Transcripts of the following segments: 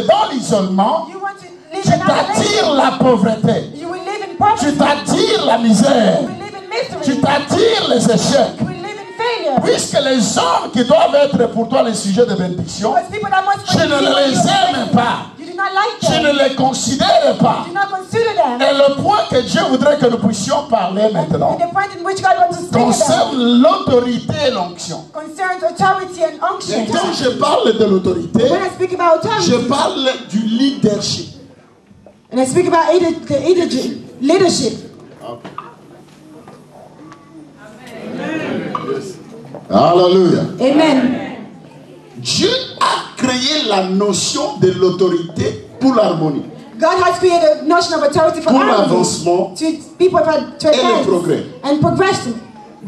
dans l'isolement, tu t'attires la pauvreté, tu t'attires la misère, tu t'attires les échecs. Puisque les hommes qui doivent être pour toi les sujets de bénédiction, tu ne les aimes pas, tu ne les considères pas. Et le point que Dieu voudrait que nous puissions parler maintenant concerne l'autorité et l'onction. Et quand je parle de l'autorité, je parle du leadership. And I speak about leadership. Alléluia. Amen. Dieu a créé la notion de l'autorité pour l'harmonie, God has created a notion of authority for pour l'avancement people et to le progrès. and progression.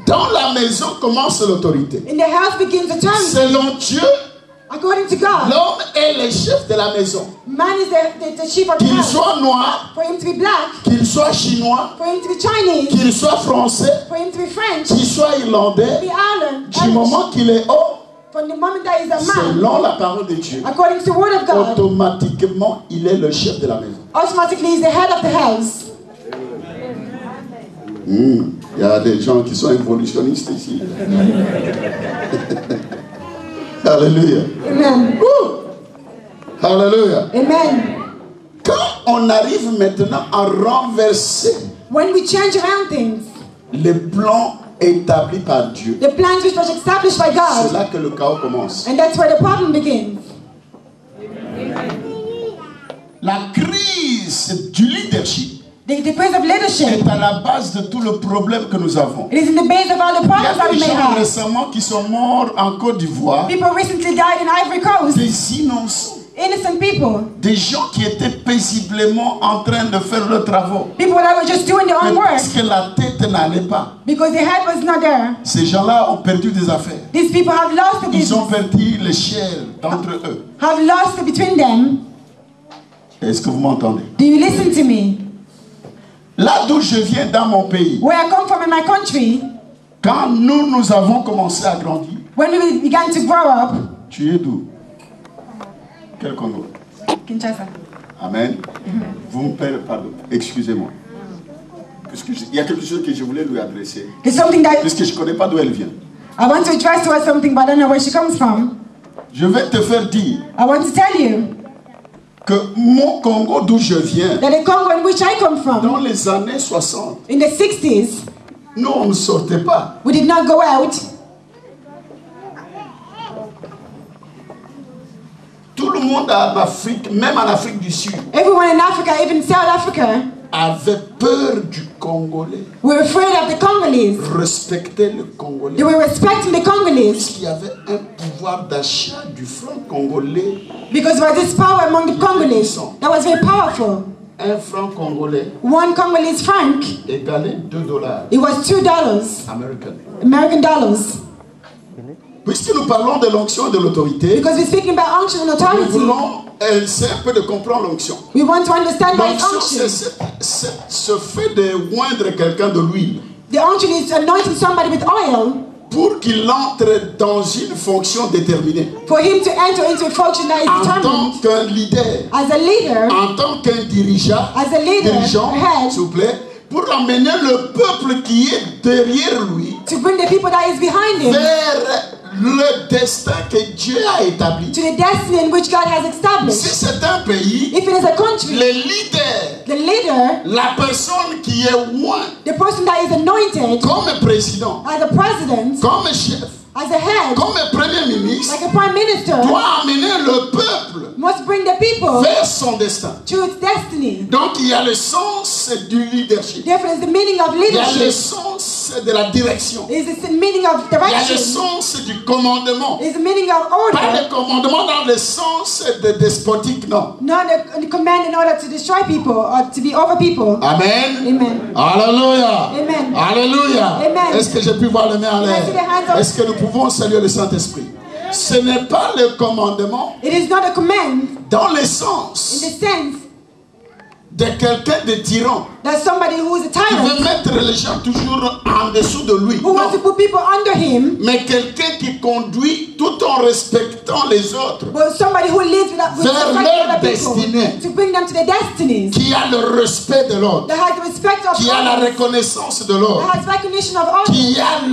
Dans la maison commence l'autorité. In the house begins authority. Selon Dieu, according to God, l'homme est le chef de la maison. Man is the chief of the Qu'il house. soit noir, For him to be black, qu'il soit chinois, for him to be Chinese, qu'il soit français, for him to be French, qu'il soit irlandais, to be Ireland, du moment qu'il est haut, from the moment that he's a man, selon la parole de Dieu, according to the word of God, automatiquement il est le chef de la maison. automatically he's the head of the house. Il y a des gens qui sont évolutionnistes ici. Alléluia. Amen. Alléluia. Amen. Quand on arrive maintenant à renverser When we change around things, les plans établis par Dieu, the plans which was established by c'est God, là que le chaos commence. and that's where the problem begins. La crise du leadership The crise of leadership, est à la base de tout le problème que nous avons. it is in the base of all the Il y problems that a we des may gens have. récemment qui sont morts en Côte d'Ivoire, People recently died in Ivory Coast. des innocents, Innocent people. des gens qui étaient paisiblement en train de faire leurs travaux. People that were just doing their Mais own work parce que la tête n'allait pas, because their head was not there. ces gens-là ont perdu des affaires. These people have lost the Ils ont business, perdu les chair d'entre eux. have lost it between them. Est-ce que vous m'entendez? Do you listen to me? Là d'où je viens dans mon pays, Where I come from in my country, quand nous avons commencé à grandir, when we began to grow up, tu es d'où? Quel Congo? Kinshasa. Amen. Vous me perdez, pardon, excusez-moi. Il y a quelque chose que je voulais lui adresser. There's something that Puisque je ne connais pas d'où elle vient. I want to address to her something, but I don't know where she comes from. Je vais te faire dire I want to tell you que mon Congo d'où je viens, that the Congo in which I come dans from, les années 60, in the 60s, nous on ne sortait pas. we did not go out. Tout le monde en Afrique, même en Afrique du Sud, Everyone in Africa, even South Africa, avait peur du Congolais, were afraid of the Congolese. respectait le Congolais. They were respecting the Congolese Puisqu'il y avait un pouvoir d'achat du franc congolais. because there was this power among the Congolese that was very powerful. Un franc congolais One Congolese franc, égalait $2 it was $2 américains. American dollars. Puisque nous parlons de l'onction et de l'autorité, Because we're speaking about unction and nous authority, voulons essayer un peu de comprendre l'onction. we want to understand what is L'onction, unction. c'est ce fait de oindre quelqu'un de l'huile The unction is anointing somebody with oil pour qu'il entre dans une fonction déterminée. for him to enter into a function that is En tant determined. qu'un leader, As a leader, en tant qu'un dirigeant, as a leader, dirigeant, head, s'il vous plaît, pour amener le peuple qui est derrière lui to bring the people that is behind him vers le destin que Dieu a établi. to the destiny in which God has Si established. c'est un pays, If it is a country, le leader, the leader, la personne qui est loin, the person that is anointed comme président, as a president, comme chef, as a head, comme premier ministre, like a prime minister, doit amener le peuple must bring the people vers son destin. to its destiny. Donc il y a le sens du leadership. Therefore, it's the meaning of Il y a le leadership. sens de la direction. It's the meaning of Il y a le direction. sens du commandement. It's the meaning of Pas order. le commandement dans le sens de despotique, non. Not the command in order to destroy people or to be over people. Amen. Amen. Alléluia. Amen. Alléluia. Amen. Est-ce que je peux voir le main en l'air? Can I see the hands up? Est-ce que nous pouvons saluer le Saint-Esprit? Ce n'est pas le commandement It is not a command dans le in sens the sense de quelqu'un de tyran. That's somebody who is a Il tyrant. veut mettre les gens toujours en dessous de lui. Who wants to put people under him. Mais quelqu'un qui conduit tout en respectant les autres. But somebody who lives with vers leur destinée. To bring them to their destinies. Qui a le respect de l'autre. That has the respect of qui a la reconnaissance de l'autre. That has recognition of others. Qui a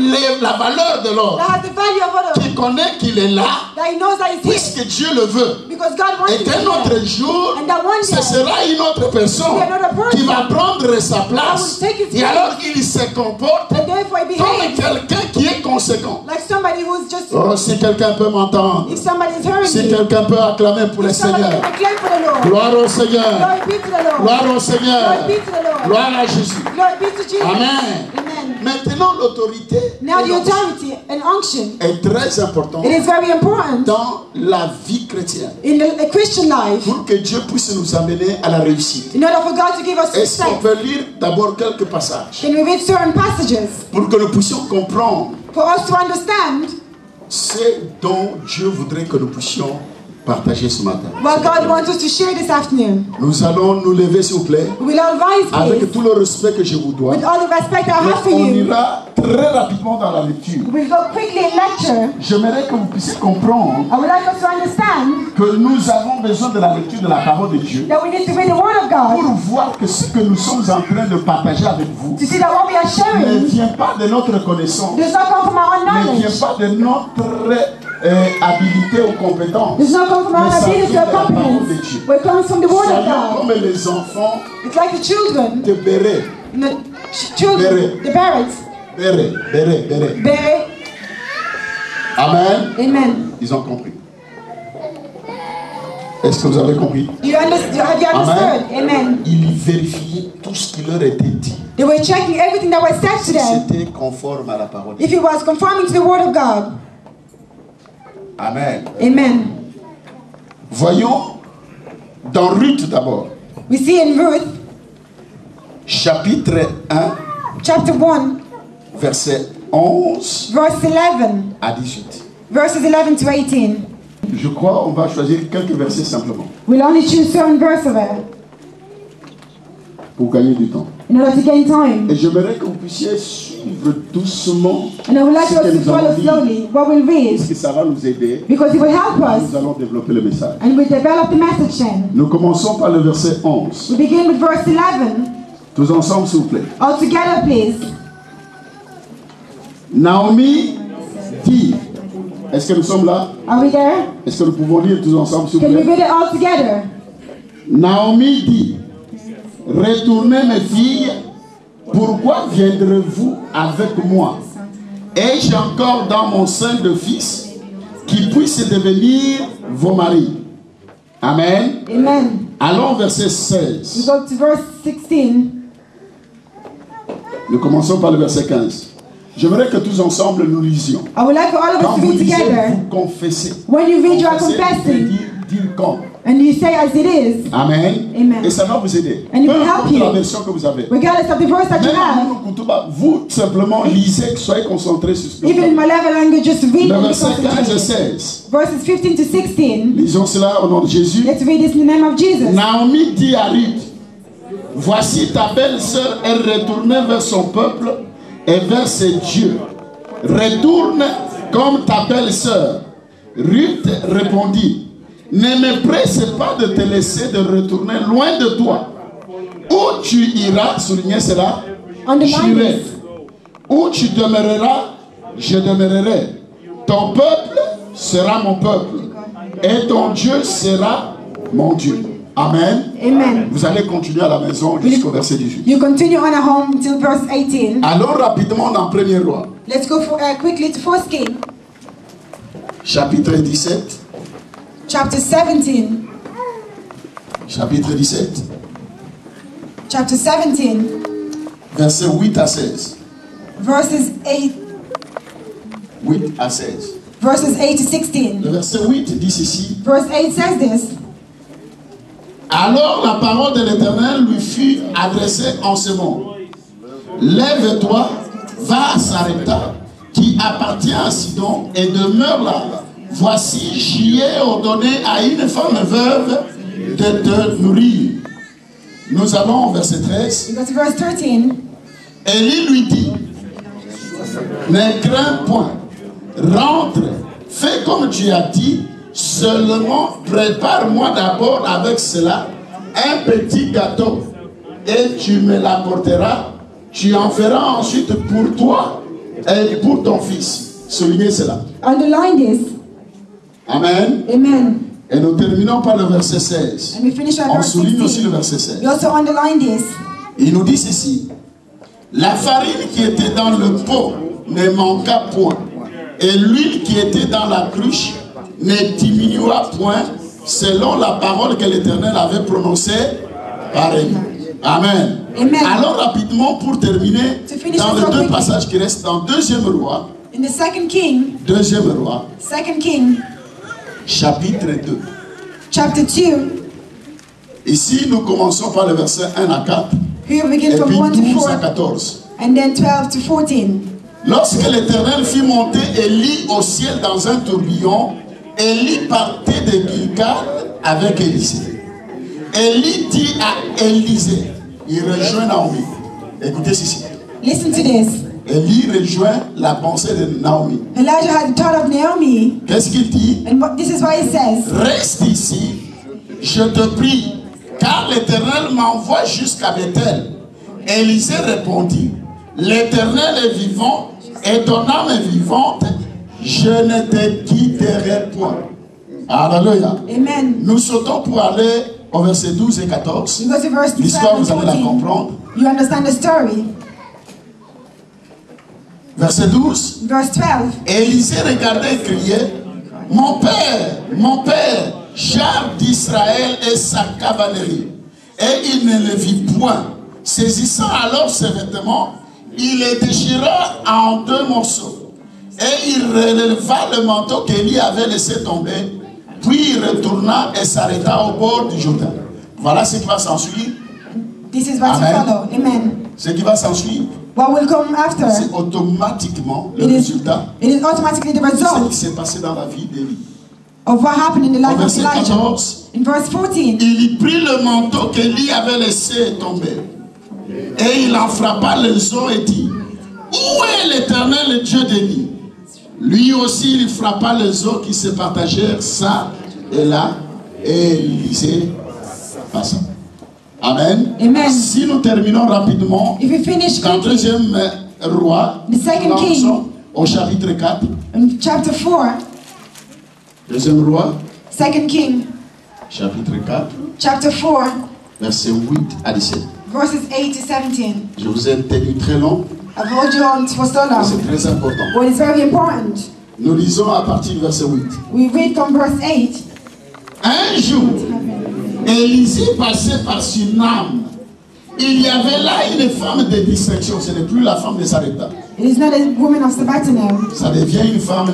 la valeur de l'autre. That has the value of others. Qui connaît qu'il est là. That he knows that he's puisque here. Dieu le veut. Because God wants et qu'un autre jour, ce sera une autre personne qui va prendre sa place. Et alors il se comporte comme quelqu'un qui est conséquent. Like somebody who's just, oh, si quelqu'un peut m'entendre, si quelqu'un peut acclamer pour le Seigneur, gloire au Seigneur, gloire au Seigneur, gloire à Jésus. Amen. Maintenant l'autorité est très importante dans la vie chrétienne. In a Christian life, pour que Dieu puisse nous amener à la réussite. In order for God to give us est-ce qu'on peut lire d'abord quelques passages? Can we read certain passages? Pour que nous puissions comprendre for us to understand ce dont Dieu voudrait que nous puissions partager ce matin. What God wants us to share this afternoon. Nous allons nous lever s'il vous plaît. We'll rise, avec tout le respect que je vous dois. With all the respect I have for on you. ira très rapidement dans la lecture. We'll go quickly in lecture. J'aimerais que vous puissiez comprendre I would like us to understand que nous avons besoin de la lecture de la parole de Dieu. That we need to read the word of God. Pour voir que ce que nous sommes en train de partager avec vous to see that what we are sharing ne vient pas de notre connaissance. Does not come from our own knowledge. Ne vient pas de notre habilité ou compétence. Does not come from our ability or competence. It comes from the word of God. Comme les enfants. It's like the children. De béret. The children. The parents. Béret. Amen. Amen. Ils ont compris. Est-ce que vous avez compris? Have you understood? Amen. Ils vérifiaient tout ce qui leur était dit. They were checking everything that was said to them. C'était conforme à la parole. If it was conforming to the word of God. Amen. Amen. Voyons dans Ruth d'abord. We see in Ruth. Chapitre 1. Chapter 1. Verset 11. Verse 11. À 18. Verses 11 to 18. Je crois on va choisir quelques versets simplement. We'll only choose certain verses of it. Pour gagner du temps. In order to gain time. Et j'aimerais que vous puissiez suivre doucement. And I would like us to follow slowly what we'll read. Parce que ça va nous aider. Because it will help us. Nous allons développer le message. And we'll develop the message then. Nous commençons par le verset 11. We begin with verse 11. Tous ensemble s'il vous plaît. All together please. Naomi dit. Est-ce que nous sommes là? Are we there? Est-ce que nous pouvons lire tous ensemble s'il vous plaît? Can we read it all together? Naomi dit. Retournez mes filles, pourquoi viendrez-vous avec moi? Ai-je encore dans mon sein de fils qui puissent devenir vos maris? Amen. Amen. Allons verset 16. We go to verse 16. Nous commençons par le verset 15. J'aimerais que tous ensemble nous lisions. I would like for all of us to read together. Vous confessez. When you read, you are confessing. Dire comme. And you say as it is. Amen. Amen. Et ça va vous aider. And it will help you. La version que vous avez. Regardless of the verse that you have. Vous simplement lisez, soyez concentrés sur ce que Even in my level language, just read. Le verset 15 et 16. Verses 15 to 16. Lisons cela au nom de Jésus. Let's read this in the name of Jesus. Naomi dit à Ruth, voici ta belle-sœur est retournée vers son peuple et vers ses dieux. Retourne comme ta belle-sœur. Ruth répondit, ne me presse pas de te laisser de retourner loin de toi. Où tu iras, soulignez cela, j'irai. Où tu demeureras, je demeurerai. Ton peuple sera mon peuple et ton Dieu sera mon Dieu. Amen. Amen. Vous allez continuer à la maison jusqu'au verset 18. You continue on at home till verse 18. Allons rapidement dans 1er Roi. Let's go quickly to 1 King. Chapitre 17. Chapter 17. Chapitre 17. Chapter 17. Verset 8 à 16. Verses 8. 8 à 16. Verses 8 to 16. Le verset 8 dit ceci. Verse 8 says this. Alors la parole de l'Éternel lui fut adressée en ce mot. Lève-toi, va à Sarepta, qui appartient à Sidon, et demeure là. Voici, j'y ai ordonné à une femme veuve de te nourrir. Nous allons au verset 13. We go to verse 13. Élie lui dit, ne crains point, rentre, fais comme tu as dit, seulement prépare-moi d'abord avec cela un petit gâteau et tu me l'apporteras, tu en feras ensuite pour toi et pour ton fils. Soulignez cela. Underline this. Amen. Amen. Et nous terminons par le verset 16. And we finish at On verse souligne aussi 16. le verset 16. We also underline this. Il nous dit ceci. La farine qui était dans le pot ne manqua point, et l'huile qui était dans la cruche ne diminua point, selon la parole que l'Éternel avait prononcée par Élie. Amen. Amen. Alors rapidement, pour terminer, dans les deux passages qui restent dans 2e roi, In the second king, 2e roi, chapitre 2. Chapter 2. Ici, nous commençons par le verset 1 à 4. Here we begin Et from puis 1 to 12 à 4. 14. And then 12 to 14. Lorsque l'Éternel fit monter Élie au ciel dans un tourbillon, Élie partait de Gilgal avec Élisée. Élie dit à Élisée, il rejoint Naomi. Écoutez ceci. Listen to this. Élie rejoint la pensée de Naomi. Elijah had the thought of Naomi. Qu'est-ce qu'il dit? And this is why he says, reste ici, je te prie, car l'Éternel m'envoie jusqu'à Bethel. Élisée répondit, l'Éternel est vivant et ton âme est vivante, je ne te quitterai point. Alléluia. Amen. Nous sautons pour aller au verset 12 et 14. You go to verse 12 L'histoire, and vous allez la 14. comprendre. You understand the story. Verset 12. Verse 12. Élisée regardait et criait, mon père, char d'Israël et sa cavalerie. Et il ne le vit point. Saisissant alors ses vêtements, il les déchira en 2 morceaux. Et il releva le manteau qu'Élie avait laissé tomber. Puis il retourna et s'arrêta au bord du Jourdain. Voilà ce qui va s'ensuivre. This is what to follow. Amen. Ce qui va s'ensuivre. What will come after? C'est automatiquement le résultat. It is automatically the Ce result qui s'est passé dans la vie d'Élie. of what happened in the life of Verset Elijah. 14. In verse 14. Il prit le manteau qu'Élie avait laissé tomber. Et il en frappa les os et dit, où est l'Éternel, le Dieu d'Élie? Lui aussi, il frappa les os qui se partagèrent ça et là. Et Élisée passa. Amen. Amen. Si nous terminons rapidement, If we finish dans le quickly, 2e roi, The second nous king. sommes au chapitre 4. in chapter 4, 2e roi, 2 King, chapitre 4, chapter 4, verset 8 à 17. verses 8 to 17. Je vous ai tenu très long, I've hold you on for so long, c'est très important. but it's very important. Nous lisons à partir du verset 8. We read from verse 8. Un jour, Élisée passait par Sunam. Il y avait là une femme de distraction. Ce n'est plus la femme de Sarepta. It is not a woman of Sabbath now. Ça devient une femme